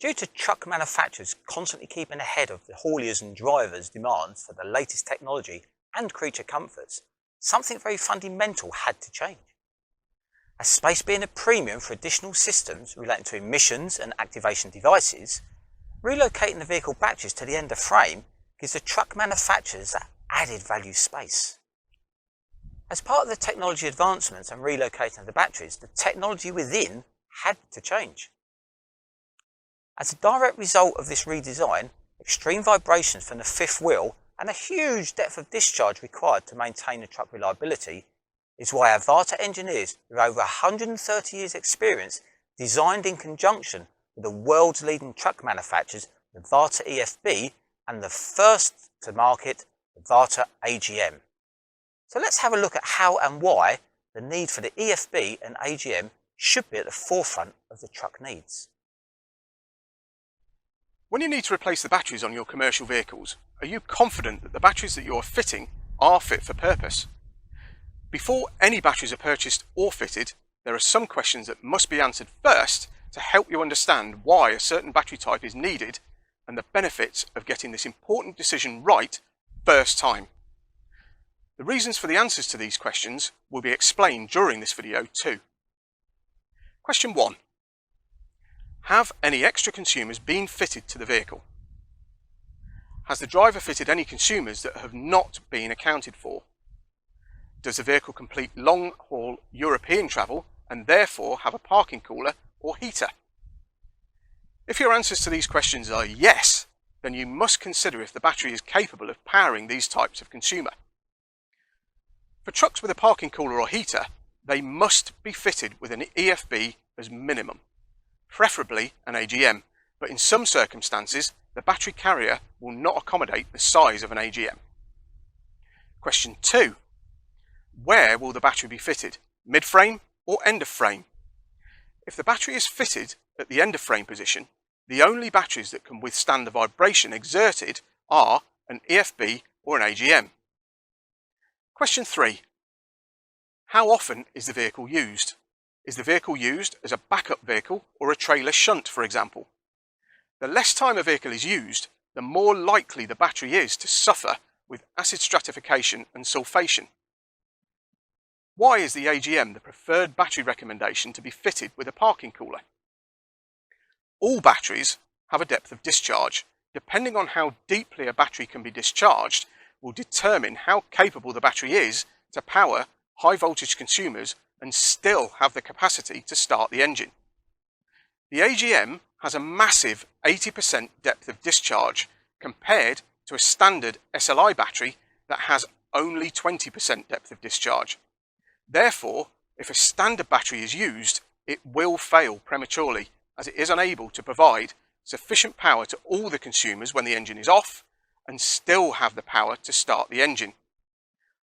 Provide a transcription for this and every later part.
Due to truck manufacturers constantly keeping ahead of the hauliers' and drivers' demands for the latest technology and creature comforts, something very fundamental had to change. As space being a premium for additional systems relating to emissions and activation devices, relocating the vehicle batteries to the end of frame gives the truck manufacturers that added value space. As part of the technology advancements and relocating of the batteries, the technology within had to change. As a direct result of this redesign, extreme vibrations from the fifth wheel and a huge depth of discharge required to maintain the truck reliability is why our VARTA engineers, with over 130 years' experience, designed in conjunction with the world's leading truck manufacturers the VARTA EFB and the first to market, the VARTA AGM. So let's have a look at how and why the need for the EFB and AGM should be at the forefront of the truck needs. When you need to replace the batteries on your commercial vehicles, are you confident that the batteries that you are fitting are fit for purpose? Before any batteries are purchased or fitted, there are some questions that must be answered first to help you understand why a certain battery type is needed and the benefits of getting this important decision right first time. The reasons for the answers to these questions will be explained during this video too. Question 1. Have any extra consumers been fitted to the vehicle? Has the driver fitted any consumers that have not been accounted for? Does the vehicle complete long-haul European travel and therefore have a parking cooler or heater? If your answers to these questions are yes, then you must consider if the battery is capable of powering these types of consumer. For trucks with a parking cooler or heater, they must be fitted with an EFB as minimum, preferably an AGM, but in some circumstances, the battery carrier will not accommodate the size of an AGM. Question 2. Where will the battery be fitted, mid-frame or end of frame? If the battery is fitted at the end of frame position, the only batteries that can withstand the vibration exerted are an EFB or an AGM. Question 3. How often is the vehicle used? Is the vehicle used as a backup vehicle or a trailer shunt, for example? The less time a vehicle is used, the more likely the battery is to suffer with acid stratification and sulfation. Why is the AGM the preferred battery recommendation to be fitted with a parking cooler? All batteries have a depth of discharge. Depending on how deeply a battery can be discharged will determine how capable the battery is to power high voltage consumers and still have the capacity to start the engine. The AGM has a massive 80% depth of discharge compared to a standard SLI battery that has only 20% depth of discharge. Therefore, if a standard battery is used, it will fail prematurely as it is unable to provide sufficient power to all the consumers when the engine is off and still have the power to start the engine.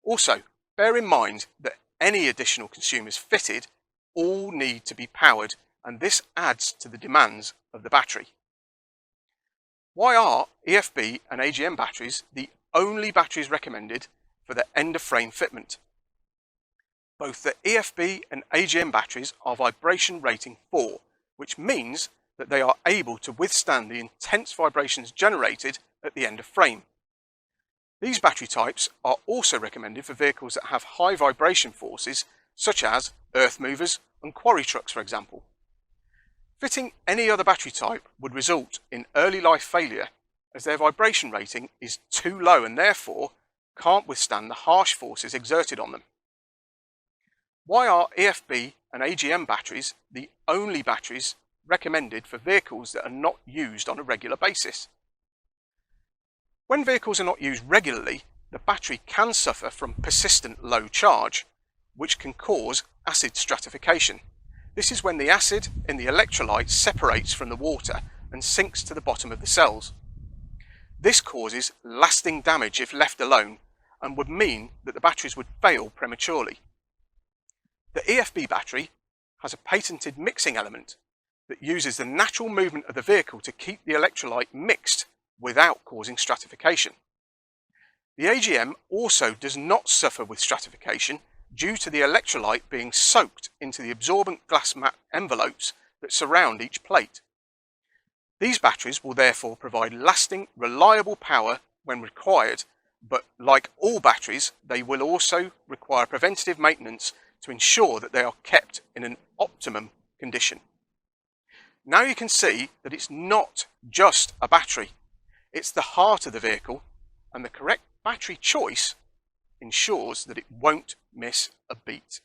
Also, bear in mind that any additional consumers fitted all need to be powered, and this adds to the demands of the battery. Why are EFB and AGM batteries the only batteries recommended for the end of frame fitment? Both the EFB and AGM batteries are vibration rating 4, which means that they are able to withstand the intense vibrations generated at the end of frame. These battery types are also recommended for vehicles that have high vibration forces, such as earth movers and quarry trucks, for example. Fitting any other battery type would result in early life failure, as their vibration rating is too low and therefore can't withstand the harsh forces exerted on them. Why are EFB and AGM batteries the only batteries recommended for vehicles that are not used on a regular basis? When vehicles are not used regularly, the battery can suffer from persistent low charge, which can cause acid stratification. This is when the acid in the electrolyte separates from the water and sinks to the bottom of the cells. This causes lasting damage if left alone and would mean that the batteries would fail prematurely. The EFB battery has a patented mixing element that uses the natural movement of the vehicle to keep the electrolyte mixed without causing stratification. The AGM also does not suffer with stratification due to the electrolyte being soaked into the absorbent glass mat envelopes that surround each plate. These batteries will therefore provide lasting, reliable power when required, but like all batteries, they will also require preventative maintenance to ensure that they are kept in an optimum condition. Now you can see that it's not just a battery, it's the heart of the vehicle, and the correct battery choice ensures that it won't miss a beat.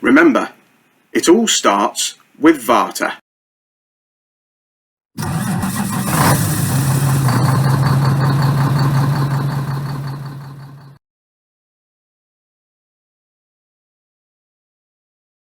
Remember, it all starts with VARTA.